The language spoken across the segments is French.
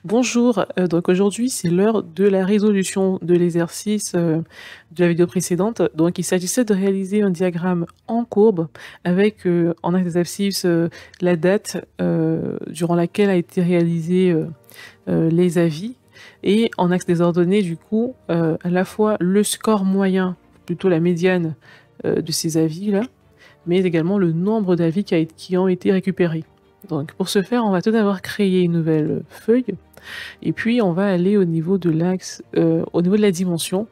Bonjour, donc aujourd'hui c'est l'heure de la résolution de l'exercice, de la vidéo précédente. Donc il s'agissait de réaliser un diagramme en courbe avec, en axe des abscisses, la date, durant laquelle a été réalisé, les avis et en axe des ordonnées du coup, à la fois le score moyen, plutôt la médiane, de ces avis-là, mais également le nombre d'avis qui ont été récupérés. Donc pour ce faire, on va tout d'abord créer une nouvelle feuille et puis on va aller au niveau de l'axe, au niveau de la dimension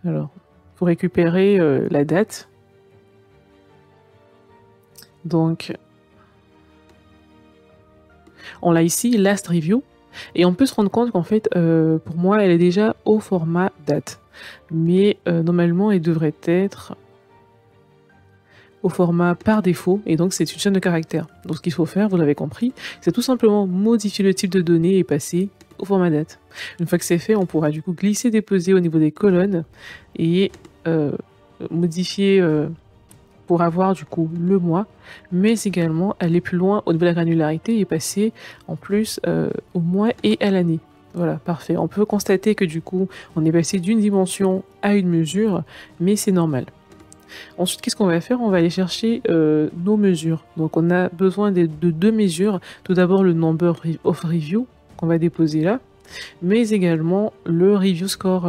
alors, pour récupérer, la date. Donc on l'a ici, last review et on peut se rendre compte qu'en fait, pour moi, elle est déjà au format date. Mais, normalement, elle devrait être au format par défaut et donc c'est une chaîne de caractères. Donc ce qu'il faut faire, vous l'avez compris, c'est tout simplement modifier le type de données et passer au format date. Une fois que c'est fait, on pourra du coup glisser, déposer au niveau des colonnes et modifier pour avoir du coup le mois, mais également aller plus loin au niveau de la granularité et passer en plus au mois et à l'année. Voilà, parfait. On peut constater que du coup, on est passé d'une dimension à une mesure, mais c'est normal. Ensuite, qu'est-ce qu'on va faire? On va aller chercher nos mesures. Donc on a besoin de deux mesures. Tout d'abord le number of review qu'on va déposer là, mais également le review score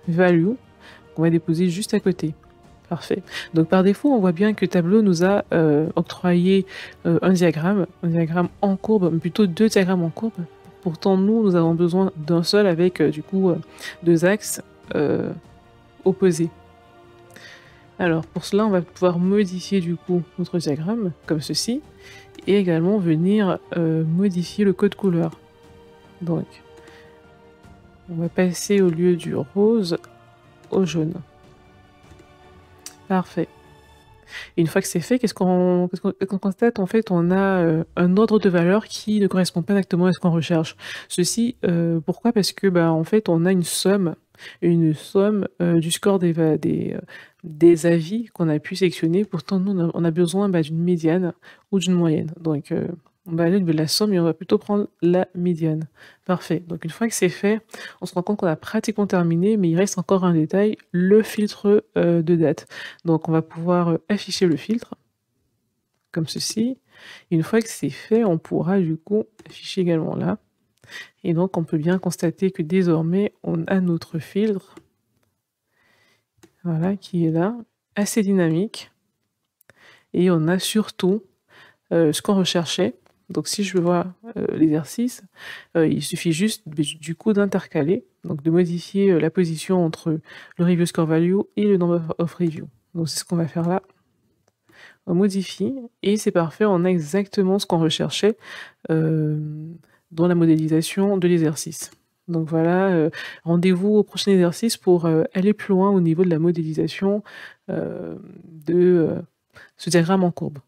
value qu'on va déposer juste à côté. Parfait. Donc par défaut, on voit bien que Tableau nous a octroyé un diagramme en courbe, mais plutôt deux diagrammes en courbe. Pourtant, nous avons besoin d'un seul avec du coup deux axes opposés. Alors pour cela, on va pouvoir modifier du coup notre diagramme comme ceci et également venir modifier le code couleur. Donc on va passer au lieu du rose au jaune. Parfait. Et une fois que c'est fait, qu'est-ce qu'on constate? En fait, on a un ordre de valeur qui ne correspond pas exactement à ce qu'on recherche. Ceci, pourquoi? Parce que bah, en fait, on a une somme du score des avis qu'on a pu sélectionner. Pourtant, nous, on a besoin bah, d'une médiane ou d'une moyenne. Donc, on va aller au niveau de la somme et on va plutôt prendre la médiane. Parfait. Donc, une fois que c'est fait, on se rend compte qu'on a pratiquement terminé, mais il reste encore un détail, le filtre de date. Donc, on va pouvoir afficher le filtre, comme ceci. Une fois que c'est fait, on pourra du coup afficher également là. Et donc, on peut bien constater que désormais, on a notre filtre, voilà, qui est là, assez dynamique. Et on a surtout ce qu'on recherchait. Donc si je vois l'exercice, il suffit juste du coup d'intercaler, donc de modifier la position entre le review score value et le number of review. Donc c'est ce qu'on va faire là. On modifie et c'est parfait, on a exactement ce qu'on recherchait dans la modélisation de l'exercice. Donc voilà, rendez-vous au prochain exercice pour aller plus loin au niveau de la modélisation de ce diagramme en courbe.